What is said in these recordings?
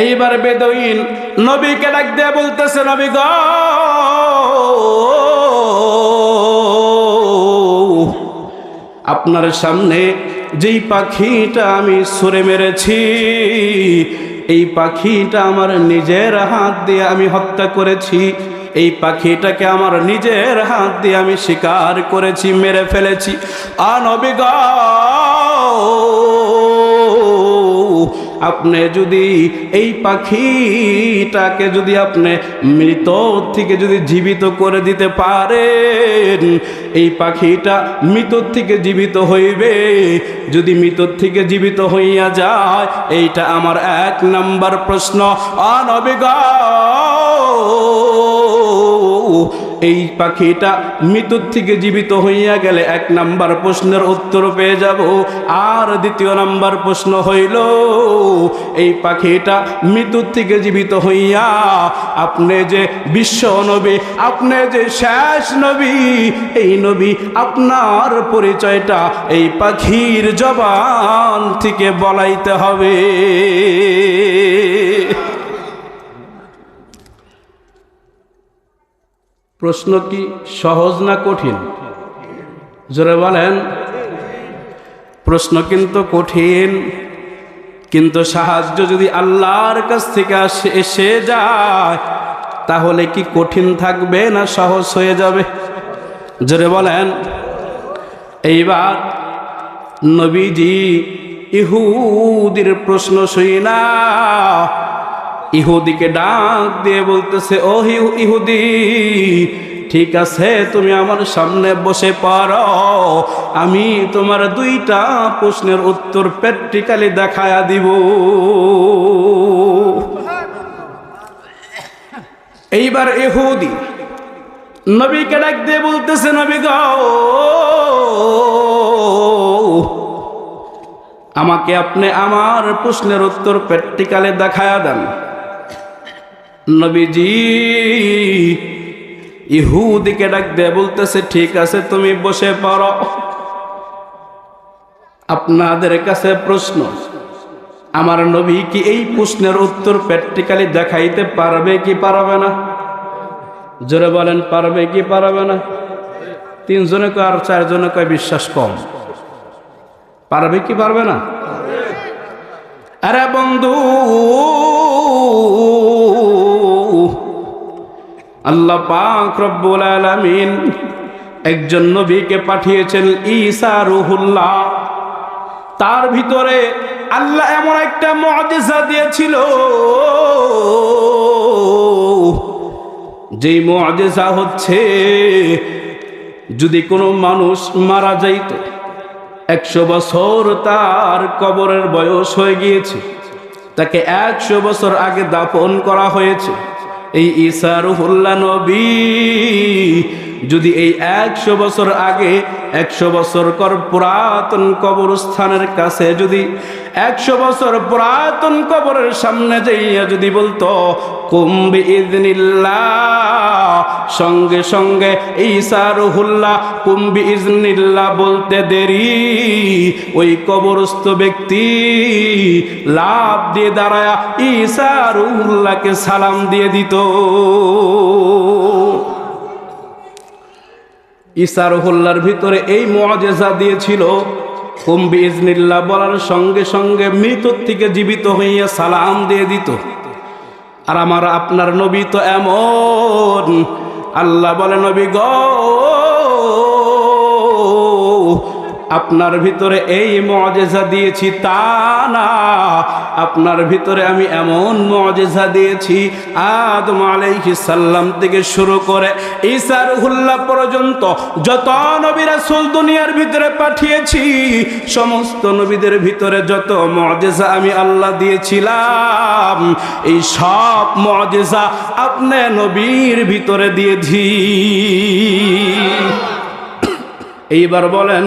এইবার বেদুইন নবীকে ডাক দিয়ে বলতেছে, নবী গো, আপনার সামনে যেই পাখিটা আমি ছুঁড়ে মেরেছি, এই পাখিটা আমার নিজের হাত দিয়ে আমি হত্যা করেছি। এই পাখিটাকে আমার নিজের হাত দিয়ে আমি শিকার করেছি, মেরে ফেলেছি। নবী গো, আপনি যদি এই পাখিটাকে যদি আপনি মৃত থেকে যদি জীবিত করে দিতে পারেন, এই পাখিটা মৃত থেকে জীবিত হইবে। যদি মৃত থেকে জীবিত হইয়া যায়, এইটা আমার 1 নাম্বার প্রশ্ন। নবী গো, এই পাখিটা মৃত্যুর থেকে জীবিত হইয়া গেলে 1 নাম্বার প্রশ্নের উত্তর পেয়ে যাব। আর 2 নাম্বার প্রশ্ন হইল, এই পাখিটা মৃত্যুর থেকে জীবিত হইয়া আপনি যে বিশ্ব নবী, আপনি যে শেষ নবী, এই নবী আপনার পরিচয়টা এই পাখির জবান থেকে বলাইতে হবে। প্রশ্ন কি সহজ না কঠিন? জোরে বলেন। প্রশ্ন কিন্তু কঠিন, কিন্তু সাহায্য যদি আল্লাহর কাছ থেকে এসে যায়, তাহলে কি কঠিন থাকবে না সহজ হয়ে যাবে? জোরে বলেন। এইবার নবীজি ইহুদির প্রশ্ন শুনি না, ইহুদিকে ডাক দিয়ে বলতেছে, ও ইহুদি, ঠিক আছে, তুমি আমার সামনে বসে পড়ো, আমি তোমার 2টা প্রশ্নের উত্তর প্র্যাকটিক্যালি দেখায়া দিব। এইবার ইহুদি নবীকে ডাক দিয়ে বলতেছে, নবী গো, আমাকে আপনি আমার প্রশ্নের উত্তর প্র্যাকটিক্যালি দেখায়া দেন। নবীজি ইহুদিকে ডাক দিয়ে বলতেছে, ঠিক আছে, তুমি বসে পড়ো। আপনাদের কাছে প্রশ্ন, আমার নবী কি এই প্রশ্নের উত্তর প্র্যাকটিক্যালি দেখাইতে পারবে কি পারবে না? জোরে বলেন, পারবে কি পারবে না? 3 জনে কয় আর 4 জনে কয় বিশ্বাস কম। পারবে কি পারবে না? আরে বন্ধু, আল্লাহ পাক রব্বুল আলামিন একজন নবীকে পাঠিয়েছেন, ঈসা রূহুল্লাহ। তার ভিতরে আল্লাহ এমন একটা মুআজিজা দিয়েছিল, যেই মুআজিজা হচ্ছে, যদি কোনো মানুষ মারা যাইত, 100 বছর তার কবরের বয়স হয়ে গিয়েছে, তাকে 100 বছর আগে দাফন করা হয়েছে, এই ঈসা রূহুল্লাহ নবী যদি এই 100 বছর আগে 100 বছর পুরাতন কবরস্থানের কাছে যদি 100 বছর পুরাতন কবরের সামনে যাইয়া যদি বলতো কুম বিইজনিল্লাহ, সঙ্গে সঙ্গে ঈসা রূহুল্লাহ কুম বিইজনিল্লাহ বলতে দেরি, ওই কবরস্থ ব্যক্তি লাফ দিয়ে দাঁড়ায়া ঈসা রূহুল্লাহকে সালাম দিয়ে দিত। ঈসা রূহুল্লাহর ভিতরে এই মুআজিজা দিয়েছিল, কুম বিইজনিল্লাহ বলার সঙ্গে সঙ্গে মৃত থেকে জীবিত হইয়া সালাম দিয়ে দিত। আর আমার আপনার নবী তো এমন, আল্লাহ বলে, নবী গো, আপনার ভিতরে এই মুআজিজা দিয়েছি তা না, আপনার ভিতরে আমি এমন মুআজিজা দিয়েছি, আদম আলাইহিস সালাম থেকে শুরু করে ঈসা রূহুল্লাহ পর্যন্ত যত নবী রাসূল দুনিয়ার ভিতরে পাঠিয়েছি, সমস্ত নবীদের ভিতরে যত মুআজিজা আমি আল্লাহ দিয়েছিলাম, এই সব মুআজিজা আপনি নবীর ভিতরে দিয়েছি। এইবার বলেন,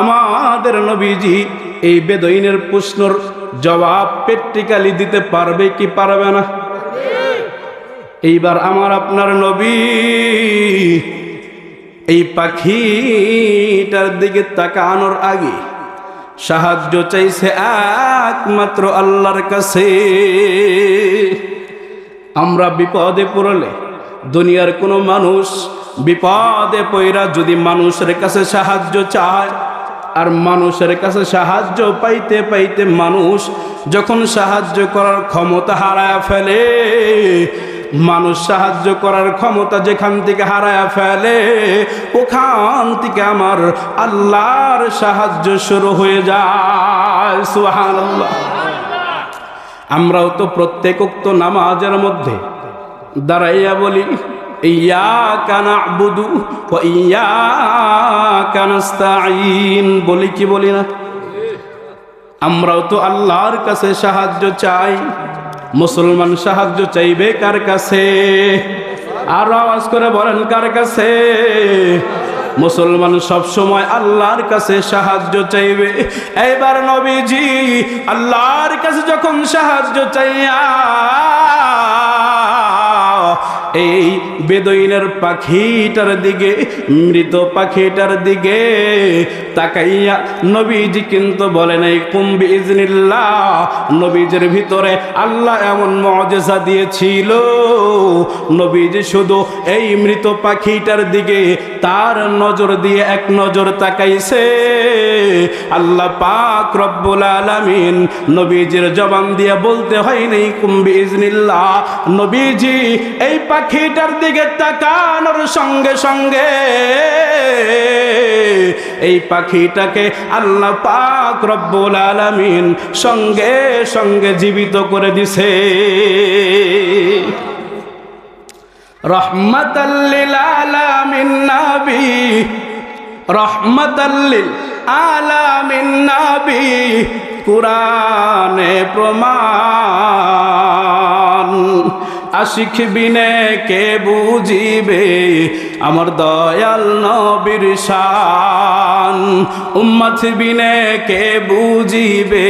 আমাদের নবীজি এই বেদুইনের প্রশ্নের জবাব প্র্যাকটিক্যালি দিতে পারবে কি পারবে না? এইবার আমার আপনার নবী এই পাখিটার দিকে তাকানোর আগে সাহায্য চাইছে একমাত্র আল্লাহর কাছে। আমরা বিপদে পড়লে দুনিয়ার কোনো মানুষ বিপদে পড়া যদি মানুষের কাছে সাহায্য চায়, আর মানুষের কাছে সাহায্য পাইতে পাইতে মানুষ যখন সাহায্য করার ক্ষমতা হারায় ফেলে, মানুষ সাহায্য করার ক্ষমতা যেখান থেকে হারায় ফেলে, ওখান থেকে আমার আল্লাহর সাহায্য শুরু হয়ে যায়। সুবহানাল্লাহ। আমরাও তো প্রত্যেক উক্ত নামাজের মধ্যে দাঁড়াইয়া বলি, ইয়্যাকা না'বুদু ওয়া ইয়্যাকা নাস্তাঈন, বলি কি বলি না? আমরাও তো আল্লাহর কাছে সাহায্য চাই। মুসলমান সাহায্য চাইবে কার কাছে? আর আওয়াজ করে বলেন, কার কাছে? মুসলমান সব সময় আল্লাহর কাছে সাহায্য চাইবে। এইবার নবীজি আল্লাহর কাছে যখন সাহায্য চাইয়া এই বেদুইনের পাখিটার দিকে, মৃত পাখিটার দিকে তাকাইয়া নবীজি কিন্তু বলে নাই কুম বিইজনিল্লাহ। নবীজির ভিতরে আল্লাহ এমন মুআজিজা দিয়েছিল, নবীজি শুধু এই মৃত পাখিটার দিকে তার নজর দিয়ে এক নজর তাকাইছে, আল্লাহ পাক রব্বুল আলামিন নবীজির জবান দিয়ে বলতে হয় নাই কুম বিইজনিল্লাহ। নবীজি এই পাখিটার দিকে তাকানোর সঙ্গে সঙ্গে এই পাখিটাকে আল্লাহ পাক রব্বুল আলামিন সঙ্গে সঙ্গে জীবিত করে দিছে। রহমাতাল লিল আলামিন নবী, রহমাতাল লিল আলামিন নবী, কুরআনে প্রমাণ। আশিক বিনে কে বুঝিবে আমার দয়াল নবীর শান, উম্মত বিনে কে বুঝিবে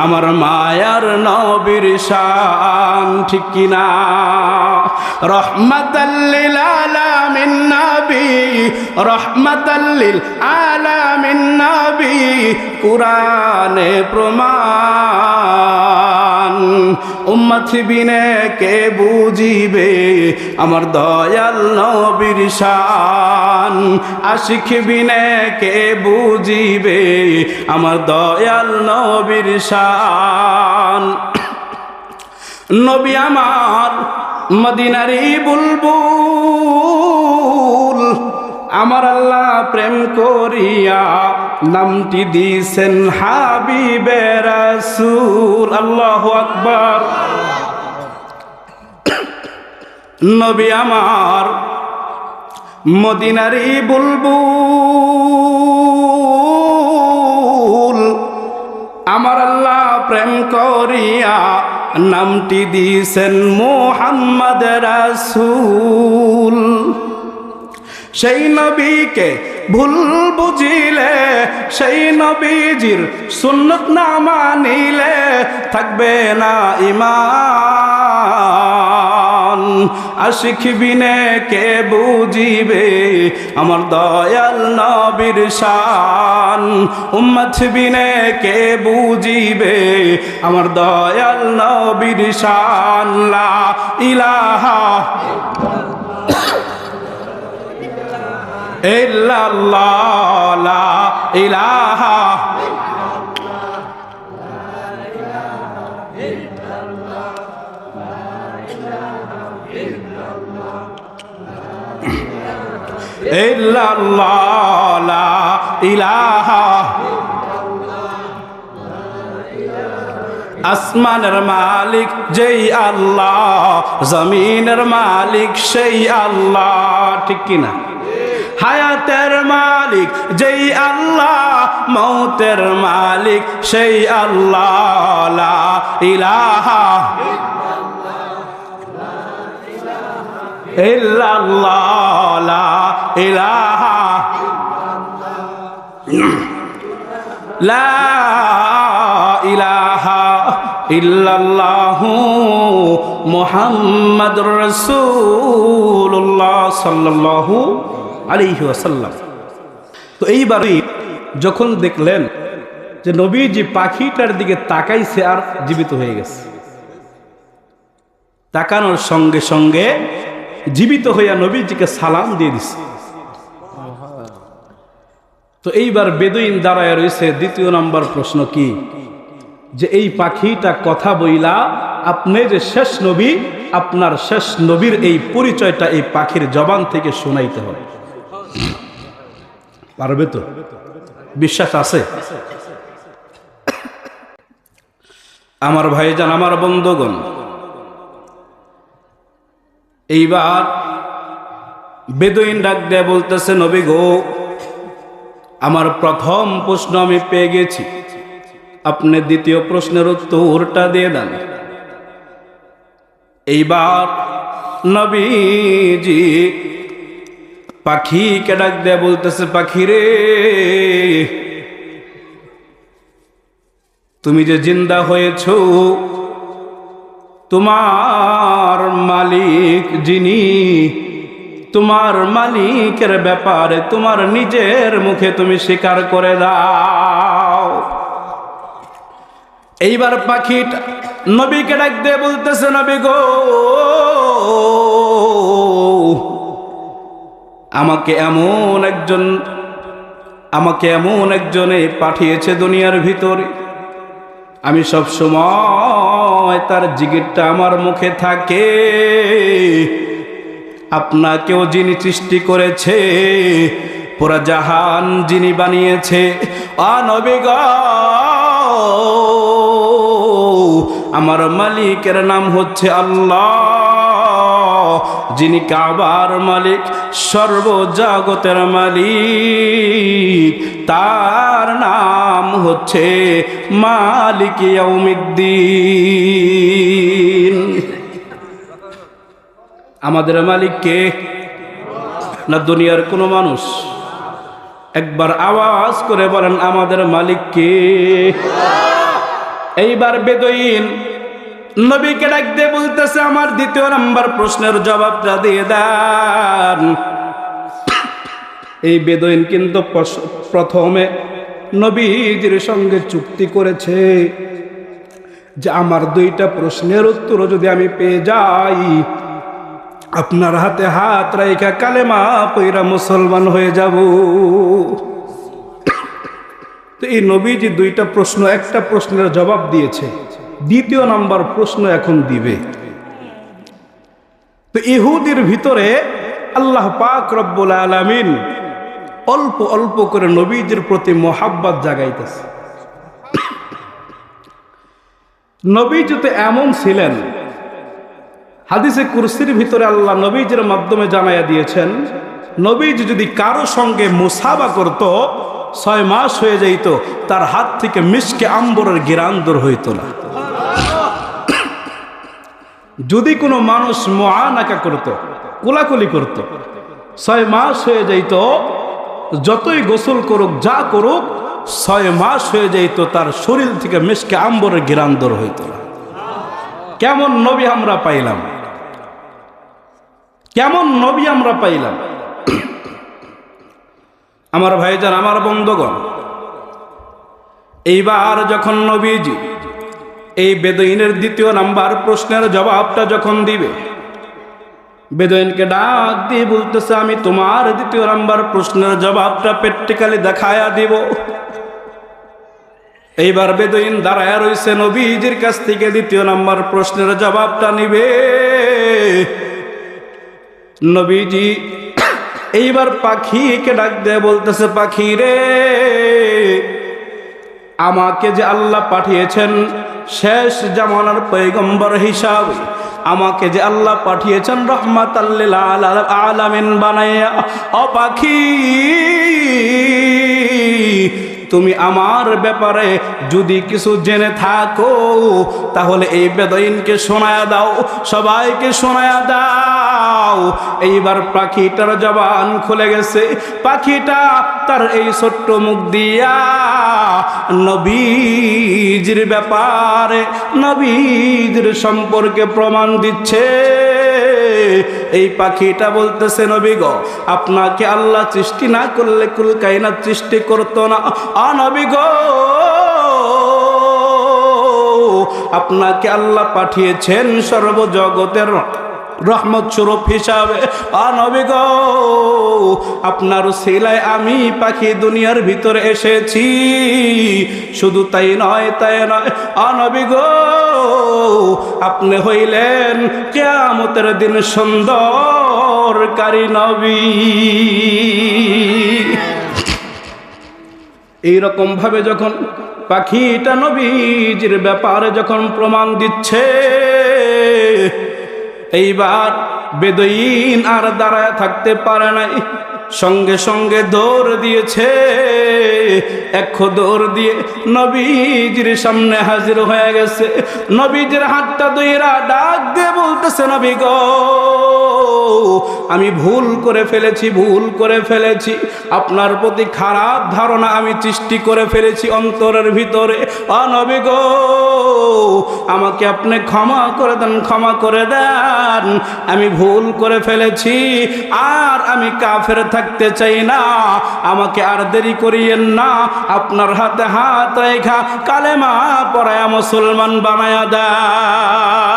আমার মায়ার নবীর শান, ঠিক কিনা? রহমাতাল লিল আলামিন নবী, রহমাতাল লিল আলামিন নবী, কুরআনে প্রমাণ। উম্মত বিনে কে বুঝিবে আমার দয়াল নবীর শান, আশিক বিনে কে বুঝিবে আমার দয়াল নবীর শান। নবী আমার মদিনারি বুলবুল, আমার আল্লাহ প্রেম করিয়া নামটি দিয়েছেন হাবিবে রাসূল। আল্লাহু আকবার। নবী আমার মদিনারি বুলবুল, আমার আল্লাহ প্রেম করিয়া নামটি দিয়েছেন মুহাম্মদ রাসূল। সেই নবীকে ভুল বুঝিলে, সেই নবীজির সুন্নত না মানিলে থাকবে না ঈমান। আশিক বিনে কে বুঝিবে আমার দয়াল নবীর শান, উম্মত বিনে কে বুঝিবে আমার দয়াল নবীর শান। লা ইলাহা ইল্লাল্লাহ, লা ইলাহা ইল্লাল্লাহ, লা ইলাহা। আসমানের মালিক যেই আল্লাহ, জমিনের মালিক সেই আল্লাহ, ঠিক কিনা? হায়াতের মালিক যেই আল্লাহ, মৌতের মালিক সেই আল্লাহ। লা ইলাহা ইল্লাল্লাহ, লা ইলাহা লা ইলাহা ইল্লাল্লাহু মুহাম্মাদুর রাসূলুল্লাহ সাল্লাল্লাহু আলাইহি ওয়াসাল্লাম। তো এইবারই যখন দেখলেন যে নবীজি পাখিটার দিকে তাকাইছে আর জীবিত হয়ে গেছে। তাকানোর সঙ্গে সঙ্গে জীবিত হইয়া নবীজিকে সালাম দিয়ে দিছে। তো এইবার বেদুইন দাঁড়ায় রয়েছে। দ্বিতীয় নম্বর প্রশ্ন কি, যে এই পাখিটা কথা বইলা আপনি যে শেষ নবী, আপনার শেষ নবীর এই পরিচয়টা এই পাখির জবান থেকে শোনাইতে হবে। পারবে তো? বিশ্বাস আছে? আমার ভাইজান, আমার বন্ধুগণ, এইবার বেদুইন ডাক দেয়া বলতেছে, নবী গো, আমার প্রথম প্রশ্ন আমি পেয়ে গেছি, আপনি দ্বিতীয় প্রশ্নের উত্তরটা দিয়ে দেন। এইবার নবীজি পাখিকে ডাক দেয়া বলতেছে, পাখি রে, তুমি যে জিন্দা হয়েছ, তোমার মালিক যিনি, তোমার মালিকের ব্যাপারে তোমার নিজের মুখে তুমি স্বীকার করে দাও। এইবার পাখিটা নবীকে ডাক দিয়ে বলতেছে, নবী গো, আমাকে এমন একজনে পাঠিয়েছে দুনিয়ার ভিতরে, আমি সব সময় তার জিগিরটা আমার মুখে থাকে। আপনাকেও যিনি সৃষ্টি করেছে, পুরা জাহান যিনি বানিয়েছে, নবী গো, আমার মালিকের নাম হচ্ছে আল্লাহ, যিনি কাবার মালিক, সর্বজগতের মালিক, তার নাম হচ্ছে মালিক ইয়াউমিদ্দিন। আমাদের মালিক কে? না দুনিয়ার কোনো মানুষ? একবার আওয়াজ করে বলেন, আমাদের মালিক কে? এইবার বেদুইন নবীকে ডাক দিয়ে বলতেছে, আমার দ্বিতীয় নাম্বার প্রশ্নের জবাবটা দিয়ে দেন। এই বেদুইন কিন্তু প্রথমে নবীজির সঙ্গে চুক্তি করেছে যে আমার দুইটা প্রশ্নের উত্তর যদি আমি পেয়ে যাই, আপনার হাতে হাত রাইখা কালেমা পয়রা মুসলমান হয়ে যাব। তো এই নবীজি দুইটা প্রশ্ন, একটা প্রশ্নের জবাব দিয়েছে, দ্বিতীয় নাম্বার প্রশ্ন এখন দিবে। তো ইহুদির ভিতরে আল্লাহ পাক রব্বুল আলামিন অল্প অল্প করে নবীজির প্রতি মোহাব্বত জাগাইতেছে। নবীজি তো এমন ছিলেন, হাদিসে কুরসির ভিতরে আল্লাহ নবীজির মাধ্যমে জানাইয়া দিয়েছেন, নবীজি যদি কারো সঙ্গে মুসাবা করত, 6 মাস হয়ে যাইত, তার হাত থেকে মিশকে আম্বরের ঘিরান দূর হইত না। যদি কোনো মানুষ মুআনাকা করত, কোলাকুলি করত, 6 মাস হয়ে যাইত, যতই গোসল করুক, যা করুক, 6 মাস হয়ে যাইত, তার শরীর থেকে মিশকে আম্বরের ঘিরান দূর হইত না। কেমন নবী আমরা পাইলাম, কেমন নবী আমরা পাইলাম। আমার ভাইজান, আমার বন্ধুগণ, এইবার যখন নবীজি এই বেদুইনের দ্বিতীয় নাম্বার প্রশ্নের জবাবটা যখন দিবে, বেদুইনকে ডাক দিয়ে বলতেছে, আমি তোমার দ্বিতীয় নাম্বার প্রশ্নের জবাবটা প্র্যাকটিক্যালি দেখায়া দিব। এইবার বেদুইন দাঁড়ায়া রইছে, নবীজির কাছ থেকে দ্বিতীয় নাম্বার প্রশ্নের জবাবটা নিবে। নবীজি এইবার পাখিকে ডাক দিয়ে বলতেছে, পাখি রে, আমাকে যে আল্লাহ পাঠিয়েছেন শেষ জামানার পয়গম্বর হিসাবে, আমাকে যে আল্লাহ পাঠিয়েছেন রহমাতাল লিল আলামিন বানাইয়া, ও পাখি, তুমি আমার ব্যাপারে যদি কিছু জেনে থাকো, তাহলে এই বেদুইনকে শোনায়া দাও, সবাইকে শোনায়া দাও। এইবার পাখিটার জবান খুলে গেছে। পাখিটা তার এই ছোট্ট মুখ দিয়া নবীজির ব্যাপারে, নবীজির সম্পর্কে প্রমাণ দিচ্ছে। এই পাখিটা বলতেছে, নবী গো, আপনাকে আল্লাহ সৃষ্টি না করলে কুল কায়নাত সৃষ্টি করতো না। নবী গো, আপনাকে আল্লাহ পাঠিয়েছেন সর্বজগতের রহমত স্বরূপ হিসাবে। নবী গো, আপনার সিলায় আমি পাখি দুনিয়ার ভিতরে এসেছি। শুধু তাই নয়, নবী গো, আপনি হইলেন কিয়ামতের দিন সুন্দরকারী নবী। এইরকম ভাবে যখন পাখিটা নবীজির ব্যাপারে যখন প্রমাণ দিচ্ছে, এইবার বেদুইন আর দাঁড়ায় থাকতে পারে নাই, সঙ্গে সঙ্গে দৌড় দিয়েছে। এক দৌড় দিয়ে নবীজির সামনে হাজির হয়ে গেছে। নবীজির হাতটা ধইরা ডাক দিয়ে বলতেছে, নবী গো, আমি ভুল করে ফেলেছি, আপনার প্রতি খারাপ ধারণা আমি সৃষ্টি করে ফেলেছি অন্তরের ভিতরে। নবী গো, আমাকে আপনি ক্ষমা করে দেন, আমি ভুল করে ফেলেছি, আর আমি কাফের থাকতে চাই না, আমাকে আর দেরি করিয়েন না, আপনার হাতে হাত রেখা কালেমা পড়ায়া মুসলমান বানায়া দেন।